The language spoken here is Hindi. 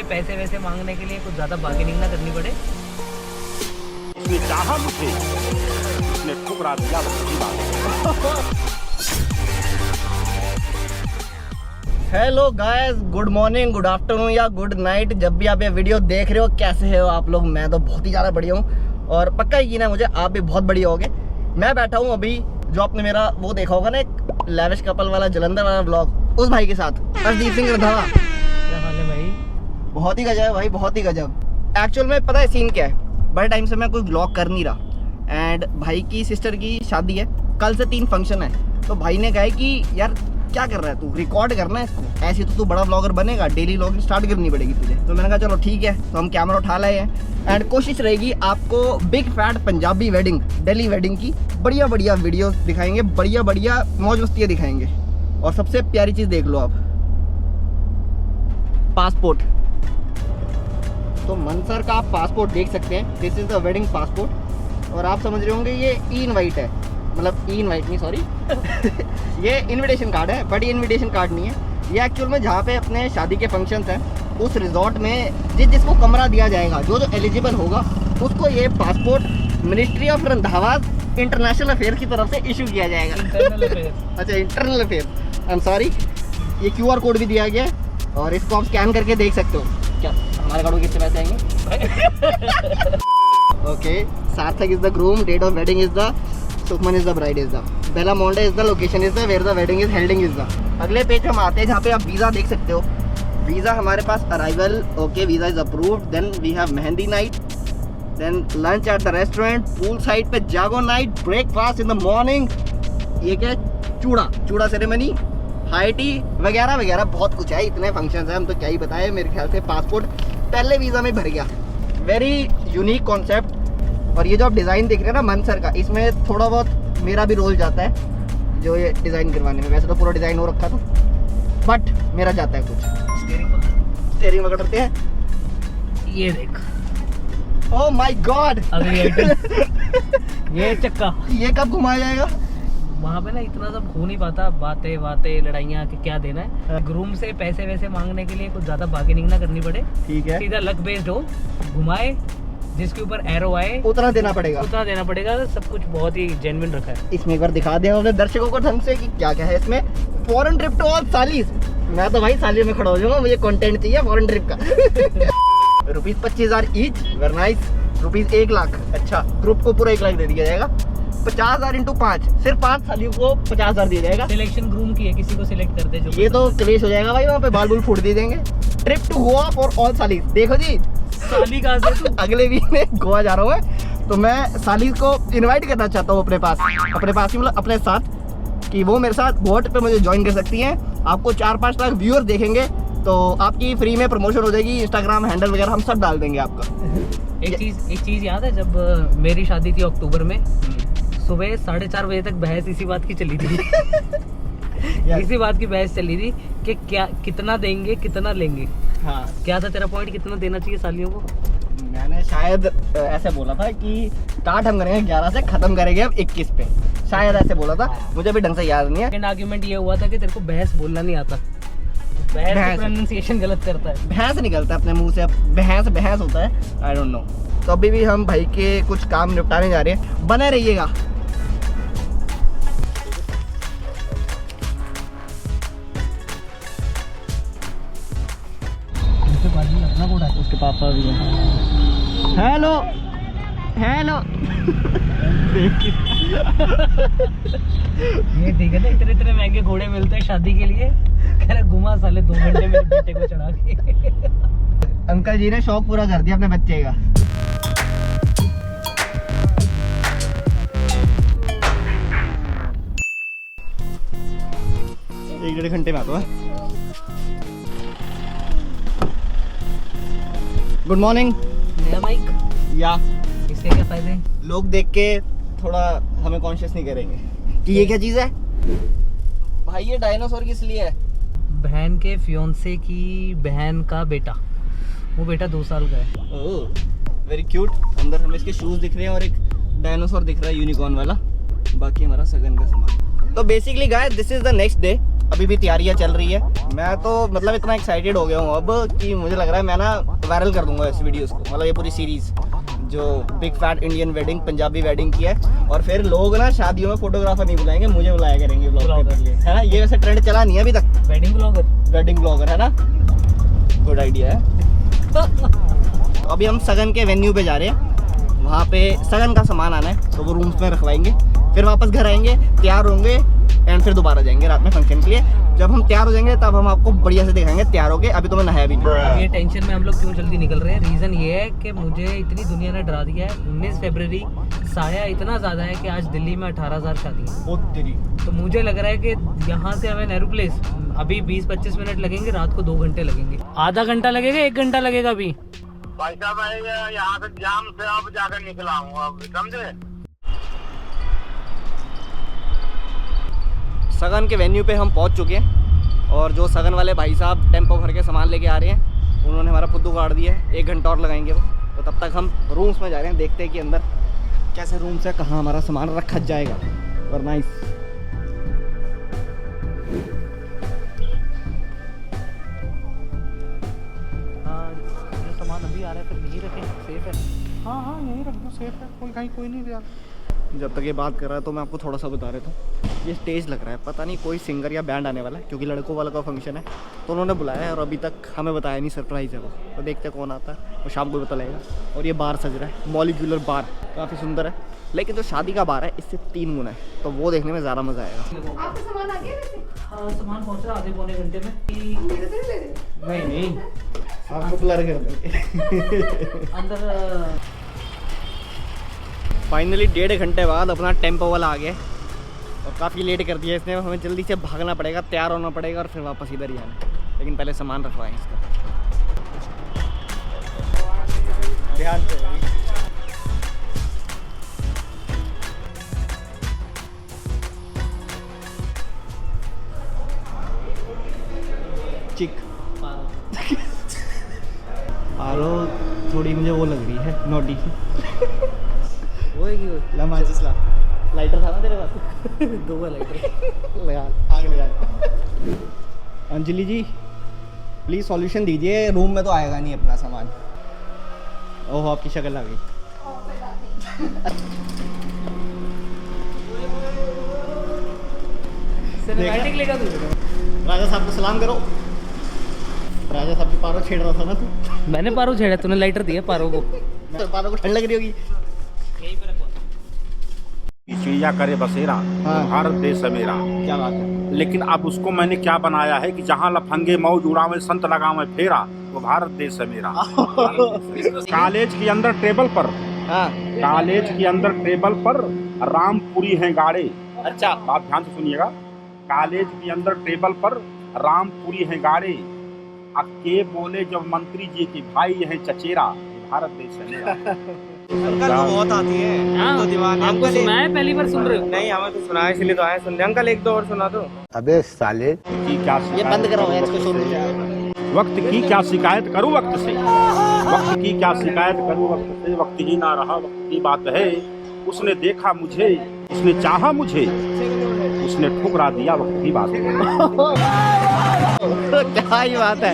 पैसे वैसे मांगने के लिए कुछ ज़्यादा बार्गेनिंग ना करनी पड़े। उसने चाहा मुझे, उसने ठुकरा दिया, वही बात। Hello guys, good morning, good afternoon या गुड नाइट, जब भी आप ये वीडियो देख रहे हो। कैसे हो आप लोग? मैं तो बहुत ही ज़्यादा बढ़िया हूँ और पक्का यकीन है मुझे आप भी बहुत बढ़िया होगे। मैं बैठा हूँ अभी, जो आपने मेरा वो देखा होगा ना, एक लेविश कपल वाला जलंधर वाला व्लॉग, उस भाई के साथ, अर्शदीप सिंह रंधावा। क्या हाल है भाई? बहुत ही गजब है भाई, बहुत ही गजब। एक्चुअल में पता है सीन क्या है, बड़े टाइम से मैं कोई व्लॉग कर नहीं रहा एंड भाई की सिस्टर की शादी है, कल से 3 फंक्शन है। तो भाई ने कहा है कि यार क्या कर रहा है तू, रिकॉर्ड करना है इसको, ऐसे तो तू बड़ा व्लॉगर बनेगा, डेली व्लॉगिंग स्टार्ट करनी पड़ेगी तुझे। तो मैंने कहा चलो ठीक है, तो हम कैमरा उठा लाए हैं एंड कोशिश रहेगी आपको big fat Punjabi wedding, Delhi wedding की बढ़िया बढ़िया वीडियोस दिखाएंगे, बढ़िया बढ़िया मौज मस्तियाँ दिखाएंगे। और सबसे प्यारी चीज़ देख लो आप, पासपोर्ट। तो मनसर का आप पासपोर्ट देख सकते हैं, this is the wedding passport. और आप समझ रहे होंगे ये ई इनवाइट है, मतलब ई इनवाइट नहीं, सॉरी ये इनविटेशन कार्ड है, बट ये इनविटेशन कार्ड नहीं है। ये एक्चुअल में जहाँ पे अपने शादी के फंक्शंस हैं उस रिजॉर्ट में जिसको कमरा दिया जाएगा, जो एलिजिबल होगा उसको ये passport ministry of Randhawa international affair की तरफ से इशू किया जाएगा। Internal affair. अच्छा, internal affair, I am sorry. ये QR कोड भी दिया गया है और इसको आप स्कैन करके देख सकते हो। क्या हमारे गाड़ों कितने पैसे आएंगे? Okay, Sarthak is the groom, date of wedding is the, Sukhman is the bride is the, Bella Monde is the, location is the, where the wedding is holding is the. अगले पेज हम आते हैं जहाँ पे आप वीज़ा देख सकते हो। वीज़ा हमारे पास arrival, okay, visa is approved. Then we have mehndi night, then lunch at the restaurant, pool side पे jaago night, breakfast in the morning, ये क्या है, चूड़ा सेरेमनी, हाई टी वगैरह वगैरह, बहुत कुछ है। इतने फंक्शंस हैं, हम तो क्या ही बताएं। मेरे ख्याल से पासपोर्ट पहले वीज़ा में भर गया। Very unique concept. और ये जो आप डिज़ाइन देख रहे हैं ना मनसर का, इसमें थोड़ा बहुत मेरा भी रोल जाता है जो ये डिज़ाइन करवाने में। वैसे तो पूरा डिज़ाइन हो रखा था, बट मेरा जाता है कुछ। स्टीयरिंग पकड़ते हैं, ये देख, ओह माय गॉड, ये चक्का, ये कब घुमाया जाएगा? वहाँ पे ना इतना सब हो नहीं पाता, बातें लड़ाइयाँ कि क्या देना है। ग्रूम से पैसे वैसे मांगने के लिए कुछ ज्यादा बार्गेनिंग ना करनी पड़े, ठीक है, सीधा लक बेस्ड हो, घुमाए, जिसके ऊपर एरो आए उतना देना पड़ेगा, उतना देना पड़ेगा। सब कुछ बहुत ही जेन्युइन रखा है। इसमें एक बार दिखा दें अपने दर्शकों को ढंग से कि क्या क्या है इसमें। फॉरेन ट्रिप टू ऑल सालीस, मैं तो भाई सालियों में खड़ा हो जाऊंगा, मुझे कंटेंट चाहिए फॉरेन ट्रिप का। Rupees 25,000 each, very nice. Rupees 1 lakh, अच्छा, ग्रुप को पूरा 1 लाख दे दिया जाएगा। 50,000 इंटू 5, सिर्फ 5 सालियों को 50,000 दिया जाएगा। सिलेक्शन ग्रूम की है, किसी को सिलेक्ट कर दे जो ये तो क्लेश हो जाएगा भाई, वहाँ पे बाल बुल फूट दिए देंगे। Trip to Goa for all सालीस, देखो जी, साली कहाँ से तू? अगले वीक में गोवा जा रहा हूँ मैं, तो मैं साली को इनवाइट करना चाहता हूँ अपने पास ही, मतलब अपने साथ, कि वो मेरे साथ बोट पे मुझे ज्वाइन कर सकती हैं। आपको 4-5 लाख व्यूअर देखेंगे तो आपकी फ्री में प्रमोशन हो जाएगी, इंस्टाग्राम हैंडल वगैरह हम सब डाल देंगे आपका। एक चीज याद है, जब मेरी शादी थी अक्टूबर में, सुबह 4:30 बजे तक बहस इसी बात की चली थी। इसी बात की बहस चली थी कि क्या, कितना देंगे, कितना लेंगे। हाँ, क्या था तेरा पॉइंट, कितना देना चाहिए सालियों को? मैंने शायद ऐसे बोला था कि स्टार्ट हम करेंगे 11 से, खत्म करेंगे अब 21 पे, शायद ऐसे बोला था, मुझे भी ढंग से याद नहीं है। सेकंड आर्गुमेंट ये हुआ था कि तेरे को बहस बोलना नहीं आता, बहस प्रोनाउंसिएशन गलत करता है। भैंस निकलता है अपने मुंह से, भैंस होता है, आई डोंट नो। तो अभी भी हम भाई के कुछ काम निपटाने जा रहे हैं, बने रहिएगा। उसके पापा भी हैं। Hello hello. ये देखे ना, इतने महंगे घोड़े मिलते हैं शादी के लिए, कह रहे घुमा साले 2 घंटे मेरे बेटे को चढ़ा के। अंकल जी ने शौक पूरा कर दिया अपने बच्चे का। एक 1.5 घंटे में आता है। Good morning. नया माइक, या इससे क्या फायदे? लोग देख के थोड़ा हमें कॉन्शियस नहीं करेंगे कि ये क्या चीज़ है। भाई ये डायनासोर किस लिए है? बहन के फियोंसे की बहन का बेटा, वो बेटा 2 साल का है। Oh very cute. अंदर हमें इसके शूज दिख रहे हैं और एक डायनासोर दिख रहा है यूनिकॉर्न वाला, बाकी हमारा सगन का सामान। तो basically guys this is the next day अभी भी तैयारियां चल रही है। मैं तो मतलब इतना एक्साइटेड हो गया हूँ अब कि मुझे लग रहा है मैं ना वायरल कर दूंगा इस वीडियोस को, मतलब ये पूरी सीरीज जो big fat Indian wedding, Punjabi wedding की है। और फिर लोग ना शादियों में फोटोग्राफर नहीं बुलाएंगे, मुझे बुलाया करेंगे ब्लॉग के लिए, है ना। ये वैसे ट्रेंड चला नहीं है अभी तक, वेडिंग ब्लॉगर है ना। गुड आइडिया है। तो अभी हम सगन के वेन्यू पे जा रहे हैं, वहाँ पे सगन का सामान आना है तो वो रूम्स में रखवाएंगे, फिर वापस घर आएंगे, तैयार होंगे एंड फिर दोबारा जाएंगे रात में फंक्शन के लिए। जब हम तैयार हो जाएंगे तब हम आपको बढ़िया से दिखाएंगे तैयार होके। अभी तो मैं नहाया भी नहीं। ये टेंशन में हम लोग क्यों जल्दी निकल रहे हैं, रीजन ये है कि मुझे इतनी दुनिया ने डरा दिया है। 19 फरवरी साया इतना ज़्यादा है कि आज दिल्ली में 18,000 शादियाँ। तो मुझे लग रहा है कि यहाँ से हमें नेहरू प्लेस अभी 20-25 मिनट लगेंगे, रात को 2 घंटे लगेंगे। आधा घंटा लगेगा, 1 घंटा लगेगा अभी। भाई साहब मैं यहाँ से जाम से अब जाकर निकला हूँ, अब समझे। सगन के वेन्यू पे हम पहुंच चुके हैं और जो सगन वाले भाई साहब टेम्पो भर के सामान लेके आ रहे हैं उन्होंने हमारा फुद्दू गाड़ दिया है। 1 घंटा और लगाएंगे वो, तो तब तक हम रूम्स में जा रहे हैं, देखते हैं कि अंदर कैसे रूम्स है, कहाँ हमारा सामान रखा जाएगा। और नाइस जो सामान अभी आ रहा है फिर नहीं रखें, सेफ है। हाँ यहीं रख दो, सेफ है, कोई नहीं यार। जब तक ये बात कर रहा है तो मैं आपको थोड़ा सा बता रहा था, ये स्टेज लग रहा है, पता नहीं कोई सिंगर या बैंड आने वाला है क्योंकि लड़कों वाला का फंक्शन है तो उन्होंने बुलाया है और अभी तक हमें बताया नहीं, सरप्राइज़ है वो। तो देखते हैं कौन आता है, वो शाम को पता लगेगा। और ये बार सज रहा है, मॉलिक्यूलर बार, काफ़ी सुंदर है, लेकिन जो शादी का बार है इससे 3 गुना है, तो वो देखने में ज़्यादा मज़ा आएगा। आपका सामान आ गया वैसे? हाँ सामान पहुँच रहा आधे पौने घंटे में। मेरे से ले रहे? नहीं आपको ब्लर कर देंगे। अंदर फाइनली 1.5 घंटे बाद अपना टेम्पो वाला आ गया और काफ़ी लेट कर दिया इसने। हमें जल्दी से भागना पड़ेगा, तैयार होना पड़ेगा और फिर वापस इधर ही आना, लेकिन पहले सामान रखवाएं इसका। ध्यान से चिक आरो थोड़ी मुझे वो लग रही है, नोटी ला माचिस ला, लाइटर था ना तेरे पास? 2 लाइटर लगा, आग लगा। अंजलि जी प्लीज़ सॉल्यूशन दीजिए, रूम में तो आएगा नहीं अपना सामान। ओहो आपकी शक्ल आ गई। सिनेमैटिक लेगा तू। राजा साहब को सलाम करो। राजा साहब की पारो छेड़ रहा था ना तू? मैंने पारो छेड़ा, तूने लाइटर दिया पारो को। तो पारो को ठंड लग रही होगी। चिड़िया करे बसेरा, हाँ। भारत देश है मेरा। क्या बात है। लेकिन अब उसको मैंने क्या बनाया है कि जहाँ लफंगे मौज उड़ावे संत लगावे फेरा, वो भारत देश है मेरा। कॉलेज के अंदर टेबल पर, हाँ कॉलेज के अंदर टेबल पर रामपुरी हैं गाड़े। अच्छा आप ध्यान से सुनिएगा, कॉलेज के अंदर टेबल पर रामपुरी हैं गाड़े, के बोले जब मंत्री जी की भाई है चचेरा, भारत देश है मेरा। अंकल वो बहुत आती है। हाँ, तो दीवाने आपको अंकल सुना है, पहली बार सुन रहे हो? नहीं हमें तो सुना है इसलिए तो आए सुनने। अंकल 1-2 और सुना दो। अबे साले की क्या ये बंद करो यार इसको, शोर वक्त की क्या शिकायत करूं वक्त से, वक्त की क्या शिकायत करूं वक्त से, वक्त ही ना रहा वक्त की बात है। उसने देखा मुझे, उसने चाहा मुझे, उसने ठुकरा दिया वक्त की बात है। क्या ही बात है।